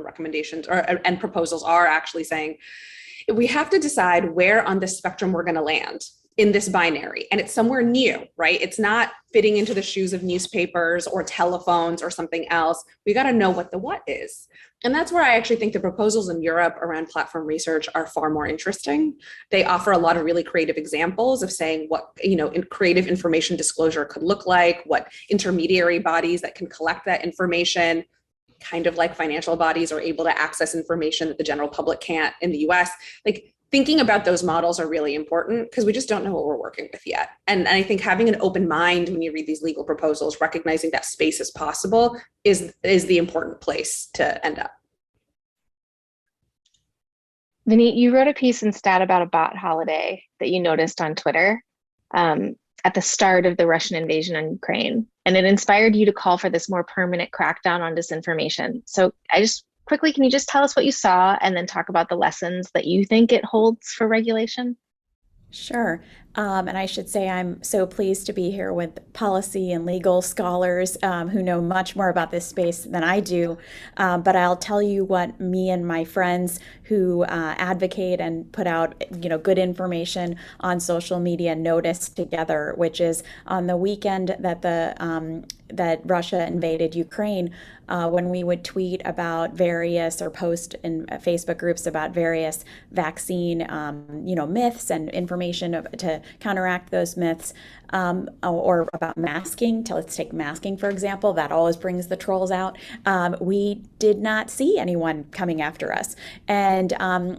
recommendations and proposals are actually saying we have to decide where on the spectrum we're going to land in this binary. And it's somewhere new, right? It's not fitting into the shoes of newspapers or telephones or something else. We got to know what the what is. And that's where I actually think the proposals in Europe around platform research are far more interesting. They offer a lot of really creative examples of saying what, creative information disclosure could look like, what intermediary bodies that can collect that information, kind of like financial bodies, are able to access information that the general public can't in the US. Thinking about those models are really important because we just don't know what we're working with yet. And I think having an open mind when you read these legal proposals, recognizing that space is possible is the important place to end up. Vineet, you wrote a piece in Stat about a bot holiday that you noticed on Twitter at the start of the Russian invasion on Ukraine. And it inspired you to call for this more permanent crackdown on disinformation. So quickly, can you just tell us what you saw and then talk about the lessons that you think it holds for regulation? Sure. And I should say I'm so pleased to be here with policy and legal scholars who know much more about this space than I do. But I'll tell you what me and my friends who advocate and put out good information on social media noticed together, which is on the weekend that that Russia invaded Ukraine, when we would tweet about various or post in Facebook groups about various vaccine myths and information to counteract those myths, or about masking. Let's take masking, for example. That always brings the trolls out. We did not see anyone coming after us. And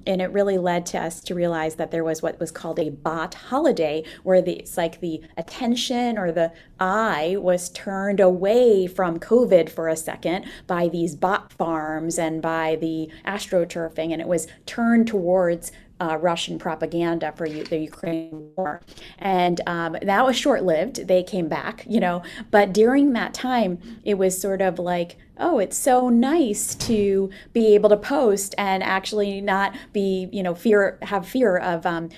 it really led to us to realize that there was what was called a bot holiday, where it's like the attention or the eye was turned away from COVID for a second by these bot farms and by the astroturfing, and it was turned towards Russian propaganda for the Ukraine war. And that was short-lived. They came back, but during that time, it was sort of like, oh, it's so nice to be able to post and actually not be, have fear of,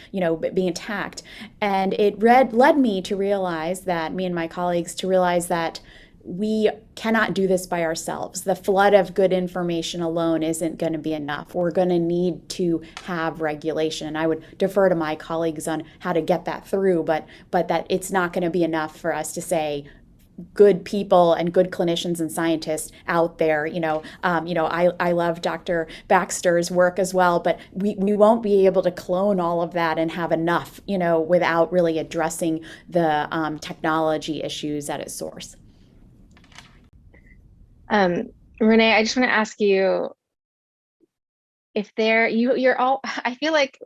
being attacked. And it led me to realize that, me and my colleagues, to realize that we cannot do this by ourselves. The flood of good information alone isn't going to be enough. We're going to need to have regulation. And I would defer to my colleagues on how to get that through, but that it's not going to be enough for us to say good people and good clinicians and scientists out there. I love Dr. Baxter's work as well, but we won't be able to clone all of that and have enough, without really addressing the technology issues at its source. Renee, I just want to ask you if you're all, I feel like,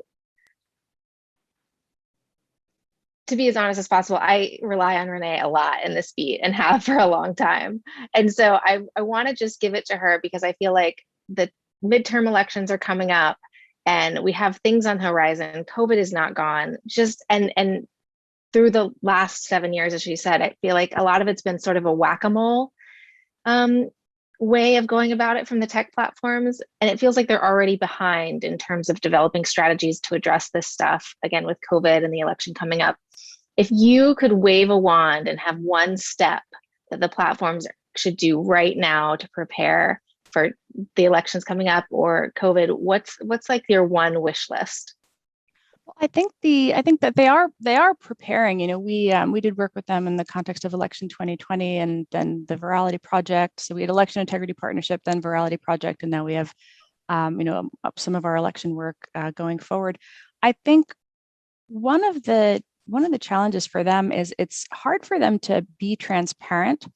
to be as honest as possible, I rely on Renee a lot in this beat and have for a long time. And so I want to just give it to her because I feel like the midterm elections are coming up and we have things on the horizon. COVID is not gone. And through the last 7 years, as she said, I feel like a lot of it's been sort of a whack-a-mole way of going about it from the tech platforms. And it feels like they're already behind in terms of developing strategies to address this stuff, again, with COVID and the election coming up. If you could wave a wand and have one step that the platforms should do right now to prepare for the elections coming up or COVID, what's like your one wish list? Well, I think that they are preparing. We did work with them in the context of election 2020 and then the Virality Project. So we had Election Integrity Partnership, then Virality Project, and now we have some of our election work going forward. I think one of the challenges for them is it's hard for them to be transparent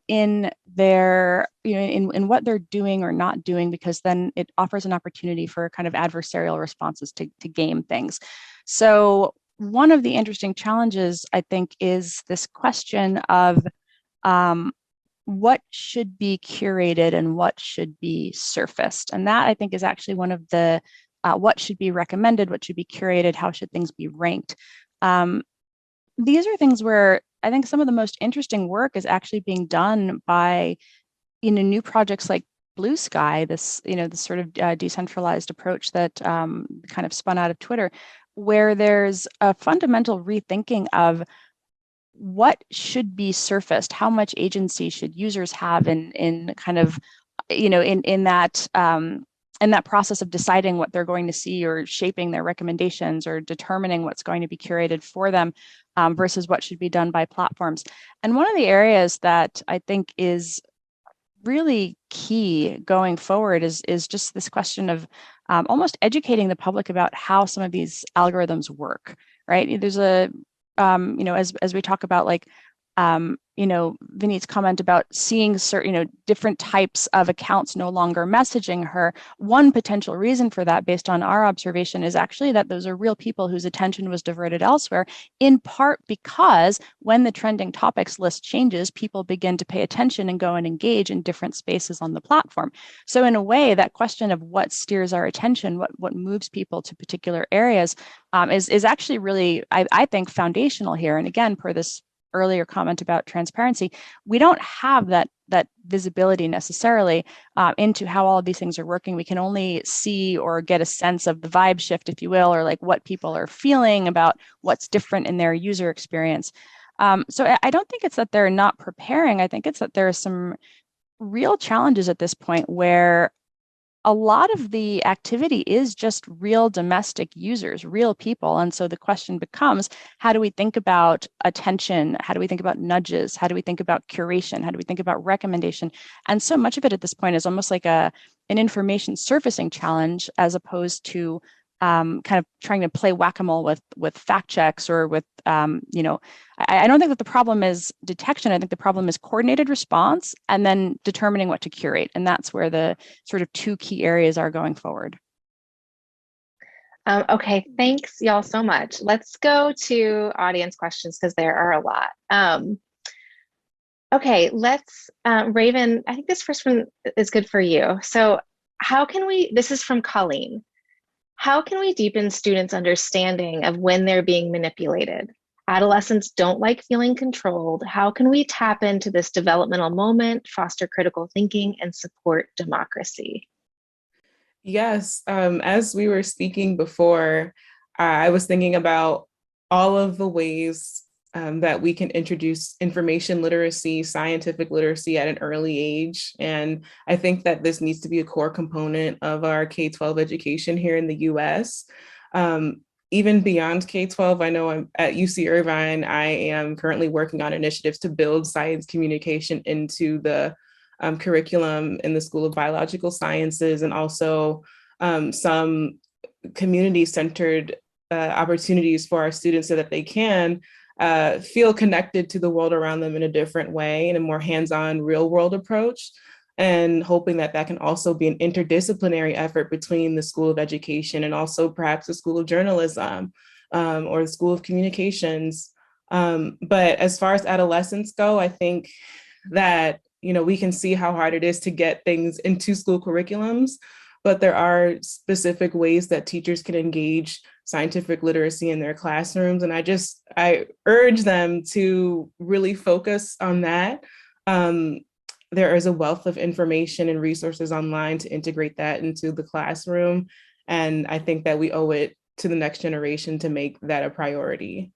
in their, in what they're doing or not doing, because then it offers an opportunity for kind of adversarial responses to game things. So one of the interesting challenges, I think, is this question of what should be curated and what should be surfaced. And that, I think, is actually one of the what should be recommended, what should be curated, how should things be ranked. These are things where I think some of the most interesting work is actually being done by, new projects like Blue Sky, this sort of decentralized approach that kind of spun out of Twitter, where there's a fundamental rethinking of what should be surfaced, how much agency should users have in kind of, in that process of deciding what they're going to see or shaping their recommendations or determining what's going to be curated for them versus what should be done by platforms. And one of the areas that I think is really key going forward is just this question of almost educating the public about how some of these algorithms work, right? There's as we talk about Vineet's comment about seeing certain, different types of accounts no longer messaging her. One potential reason for that, based on our observation, is actually that those are real people whose attention was diverted elsewhere, in part because when the trending topics list changes, people begin to pay attention and go and engage in different spaces on the platform. So in a way, that question of what steers our attention, what moves people to particular areas, is actually really, I think, foundational here. And again, per this earlier comment about transparency, we don't have that visibility necessarily into how all of these things are working. We can only see or get a sense of the vibe shift, if you will, or like what people are feeling about what's different in their user experience. So I don't think it's that they're not preparing. I think it's that there are some real challenges at this point where a lot of the activity is just real domestic users, real people. And so the question becomes, how do we think about attention? How do we think about nudges? How do we think about curation? How do we think about recommendation? And so much of it at this point is almost like an information surfacing challenge, as opposed to kind of trying to play whack-a-mole with fact checks or with, I don't think that the problem is detection. I think the problem is coordinated response and then determining what to curate. And that's where the sort of two key areas are going forward. Okay, thanks y'all so much. Let's go to audience questions because there are a lot. Okay, let's, Raven, I think this first one is good for you. So how can this is from Colleen. How can we deepen students' understanding of when they're being manipulated? Adolescents don't like feeling controlled. How can we tap into this developmental moment, foster critical thinking, and support democracy? Yes, as we were speaking before, I was thinking about all of the ways that we can introduce information literacy, scientific literacy at an early age. And I think that this needs to be a core component of our K-12 education here in the US. even beyond K-12, I know I'm at UC Irvine. I am currently working on initiatives to build science communication into the curriculum in the School of Biological Sciences, and also some community-centered opportunities for our students so that they can feel connected to the world around them in a different way, in a more hands-on, real-world approach, and hoping that that can also be an interdisciplinary effort between the School of Education and also perhaps the School of Journalism or the School of Communications. But as far as adolescents go, I think that, we can see how hard it is to get things into school curriculums, but there are specific ways that teachers can engage scientific literacy in their classrooms. And I urge them to really focus on that. There is a wealth of information and resources online to integrate that into the classroom. And I think that we owe it to the next generation to make that a priority.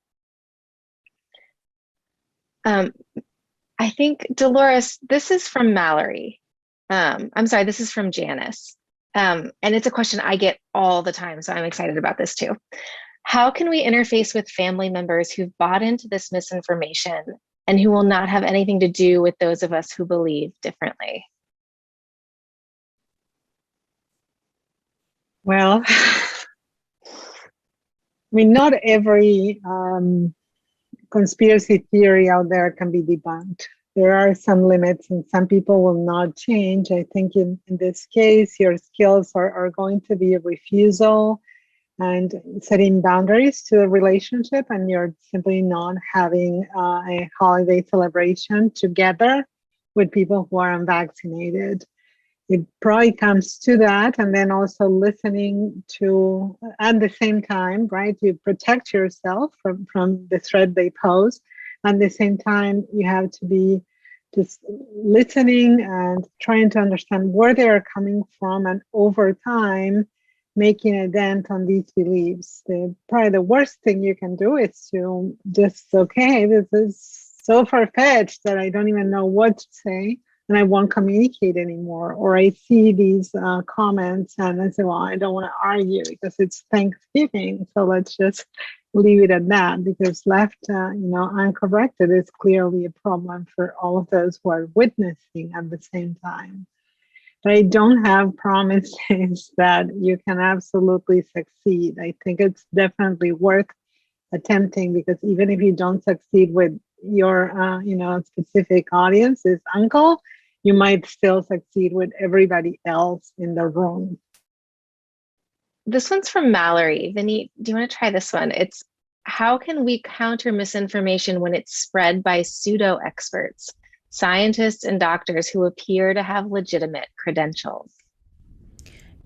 I think, Dolores, this is from Mallory. I'm sorry, this is from Janice. And it's a question I get all the time, so I'm excited about this too. How can we interface with family members who've bought into this misinformation and who will not have anything to do with those of us who believe differently? Well, not every conspiracy theory out there can be debunked. There are some limits and some people will not change. I think in this case, your skills are going to be a refusal and setting boundaries to the relationship, and you're simply not having a holiday celebration together with people who are unvaccinated. It probably comes to that, and then also listening to, at the same time, right, you protect yourself from the threat they pose. At the same time, you have to be just listening and trying to understand where they are coming from, and over time, making a dent on these beliefs. Probably the worst thing you can do is to just, okay, this is so far-fetched that I don't even know what to say, and I won't communicate anymore. Or I see these comments and I say, well, I don't want to argue because it's Thanksgiving, so let's just leave it at that, because left uncorrected is clearly a problem for all of those who are witnessing at the same time. But I don't have promises that you can absolutely succeed. I think it's definitely worth attempting, because even if you don't succeed with your specific audience's uncle, you might still succeed with everybody else in the room. This one's from Mallory. Vineet, do you want to try this one? It's, how can we counter misinformation when it's spread by pseudo experts, scientists and doctors who appear to have legitimate credentials?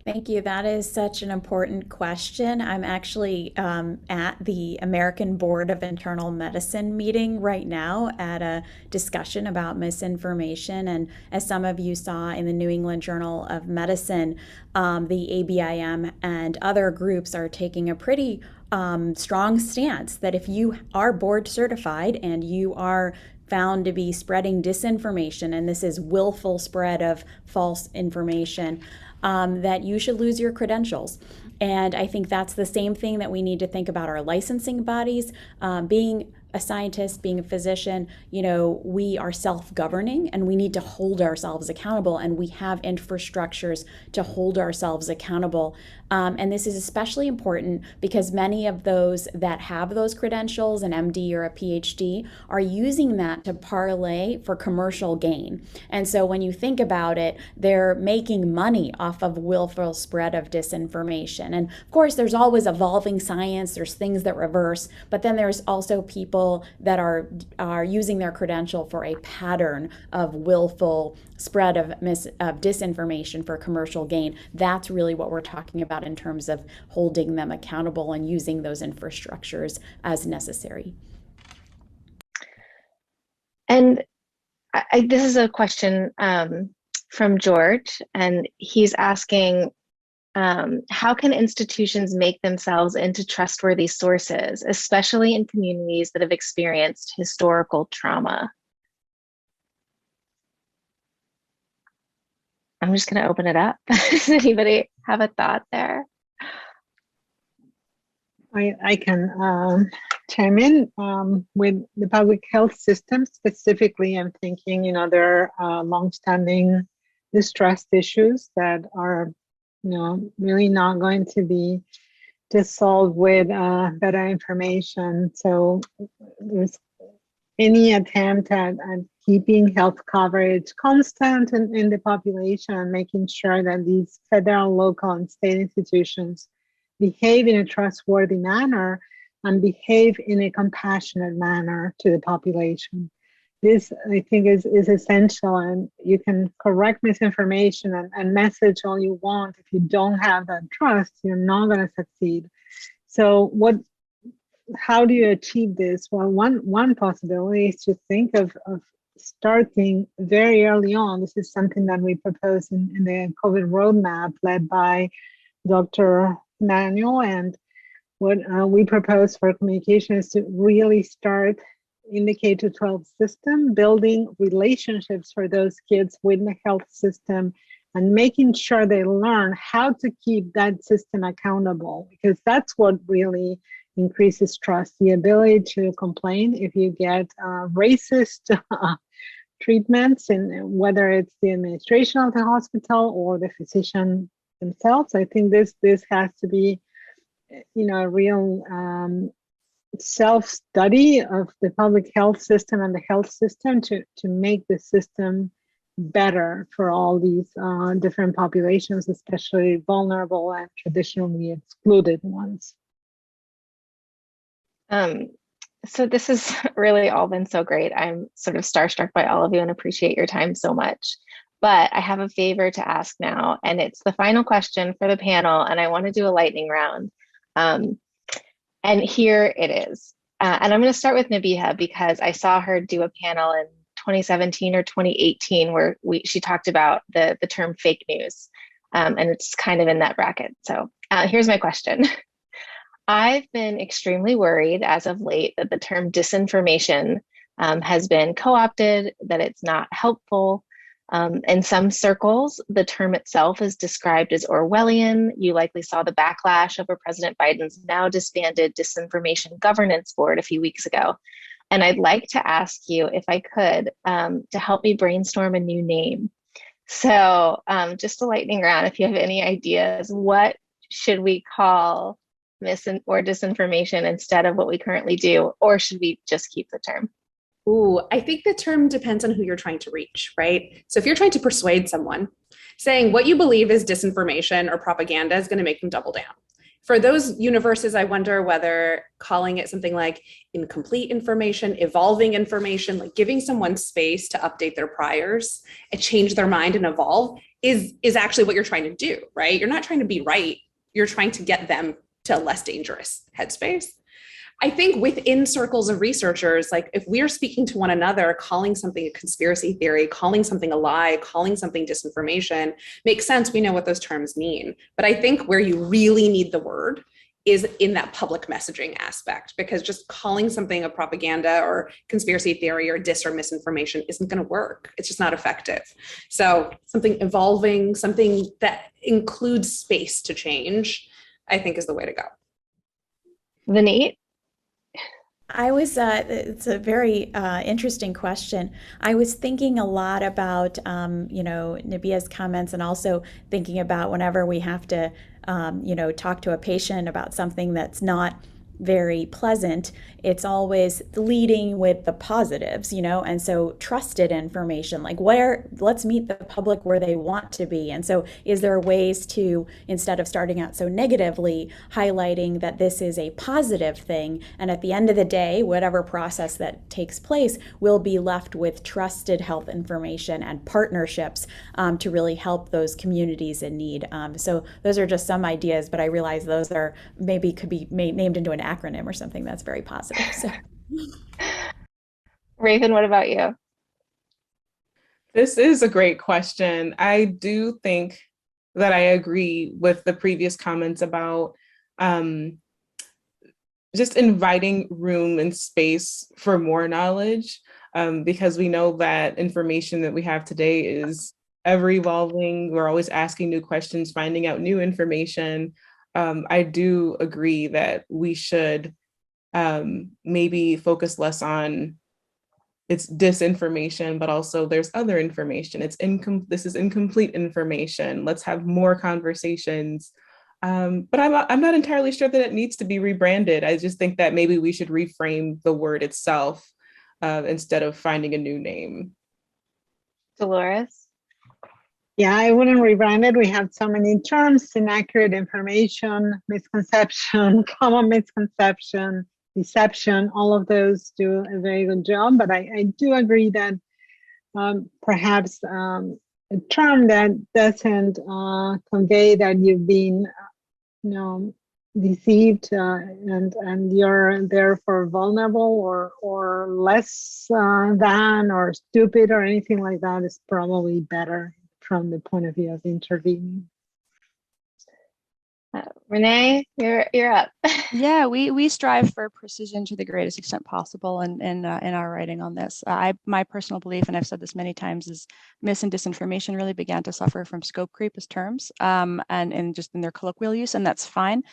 Thank you. That is such an important question. I'm actually at the American Board of Internal Medicine meeting right now at a discussion about misinformation. And as some of you saw in the New England Journal of Medicine, the ABIM and other groups are taking a pretty strong stance that if you are board certified and you are found to be spreading disinformation, and this is willful spread of false information, that you should lose your credentials. And I think that's the same thing that we need to think about our licensing bodies. Being a scientist, being a physician, we are self-governing and we need to hold ourselves accountable, and we have infrastructures to hold ourselves accountable. And this is especially important because many of those that have those credentials, an MD or a PhD, are using that to parlay for commercial gain. And so when you think about it, they're making money off of willful spread of disinformation. And of course, there's always evolving science, there's things that reverse, but then there's also people that are using their credential for a pattern of willful spread of disinformation for commercial gain. That's really what we're talking about in terms of holding them accountable and using those infrastructures as necessary. And this is a question from George, and he's asking, how can institutions make themselves into trustworthy sources, especially in communities that have experienced historical trauma? I'm just going to open it up. Does anybody have a thought there? I can chime in with the public health system specifically. I'm thinking, there are longstanding distrust issues that are, really not going to be just solved with better information. So there's any attempt at keeping health coverage constant in the population and making sure that these federal, local, and state institutions behave in a trustworthy manner and behave in a compassionate manner to the population. This, I think, is essential, and you can correct misinformation and message all you want. If you don't have that trust, you're not going to succeed. So how do you achieve this? Well, one possibility is to think of starting very early on. This is something that we propose in the COVID roadmap led by Dr. Manuel. And what we propose for communication is to really start in the K-12 system, building relationships for those kids with the health system and making sure they learn how to keep that system accountable, because that's what really increases trust, the ability to complain if you get racist treatments, and whether it's the administration of the hospital or the physician themselves. I think this has to be, a real self-study of the public health system and the health system to make the system better for all these different populations, especially vulnerable and traditionally excluded ones. So this has really all been so great. I'm sort of starstruck by all of you and appreciate your time so much. But I have a favor to ask now, and it's the final question for the panel, and I want to do a lightning round. And here it is. And I'm going to start with Nabiha because I saw her do a panel in 2017 or 2018 where she talked about the term fake news, and it's kind of in that bracket. So here's my question. I've been extremely worried as of late that the term disinformation has been co-opted, that it's not helpful. In some circles, the term itself is described as Orwellian. You likely saw the backlash over President Biden's now disbanded Disinformation Governance Board a few weeks ago. And I'd like to ask you, if I could, to help me brainstorm a new name. So just a lightning round, if you have any ideas, what should we call or disinformation instead of what we currently do, or should we just keep the term? Ooh, I think the term depends on who you're trying to reach, right? So if you're trying to persuade someone, saying what you believe is disinformation or propaganda is going to make them double down. For those universes, I wonder whether calling it something like incomplete information, evolving information, like giving someone space to update their priors and change their mind and evolve is actually what you're trying to do, right? You're not trying to be right. You're trying to get them to a less dangerous headspace. I think within circles of researchers, like if we're speaking to one another, calling something a conspiracy theory, calling something a lie, calling something disinformation makes sense. We know what those terms mean. But I think where you really need the word is in that public messaging aspect, because just calling something a propaganda or conspiracy theory or dis or misinformation isn't going to work. It's just not effective. So something evolving, something that includes space to change, I think is the way to go. Vineet? It's a very interesting question. I was thinking a lot about, Nabiha's comments, and also thinking about whenever we have to, talk to a patient about something that's not very pleasant, it's always leading with the positives, and so trusted information, like let's meet the public where they want to be. And so is there ways to, instead of starting out so negatively, highlighting that this is a positive thing, and at the end of the day, whatever process that takes place will be left with trusted health information and partnerships to really help those communities in need. So those are just some ideas, but I realize those are maybe could be named into an acronym or something that's very positive. So. Raven, what about you? This is a great question. I do think that I agree with the previous comments about just inviting room and space for more knowledge, because we know that information that we have today is ever evolving. We're always asking new questions, finding out new information. I do agree that we should maybe focus less on it's disinformation, but also there's other information. This is incomplete information. Let's have more conversations. But I'm not entirely sure that it needs to be rebranded. I just think that maybe we should reframe the word itself instead of finding a new name. Dolores? Yeah, I wouldn't rebrand it. We have so many terms: inaccurate information, misconception, common misconception, deception. All of those do a very good job. But I do agree that perhaps a term that doesn't convey that you've been, deceived and you're therefore vulnerable or less than or stupid or anything like that is probably better from the point of view of intervening. Renee, you're up. Yeah, we strive for precision to the greatest extent possible in our writing on this. My personal belief, and I've said this many times, is mis and disinformation really began to suffer from scope creep as terms and just in their colloquial use, and that's fine.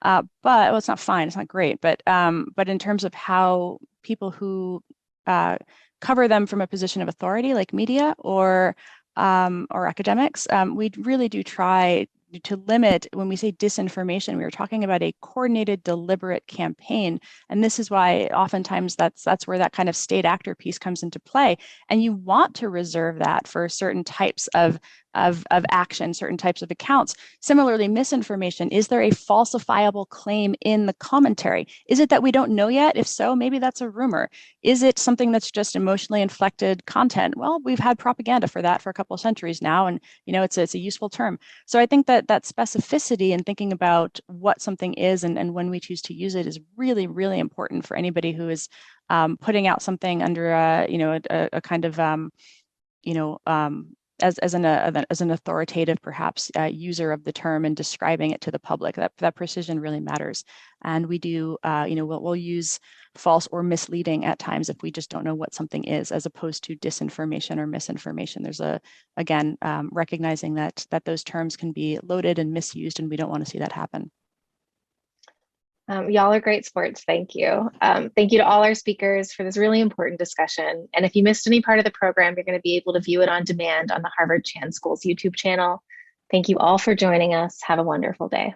But well, it's not fine, it's not great, but in terms of how people who cover them from a position of authority, like media or academics, we really do try to limit. When we say disinformation, we were talking about a coordinated, deliberate campaign. And this is why oftentimes that's where that kind of state actor piece comes into play. And you want to reserve that for certain types of action, certain types of accounts. Similarly, misinformation. Is there a falsifiable claim in the commentary? Is it that we don't know yet? If so, maybe that's a rumor. Is it something that's just emotionally inflected content? Well, we've had propaganda for that for a couple of centuries now, and it's a useful term. So I think that specificity in thinking about what something is and when we choose to use it is really, really important for anybody who is putting out something under a kind of as an authoritative, perhaps, user of the term and describing it to the public. That precision really matters. And we do, we'll use false or misleading at times if we just don't know what something is, as opposed to disinformation or misinformation. There's recognizing that those terms can be loaded and misused, and we don't want to see that happen. Y'all are great sports. Thank you. Thank you to all our speakers for this really important discussion. And if you missed any part of the program, you're going to be able to view it on demand on the Harvard Chan School's YouTube channel. Thank you all for joining us. Have a wonderful day.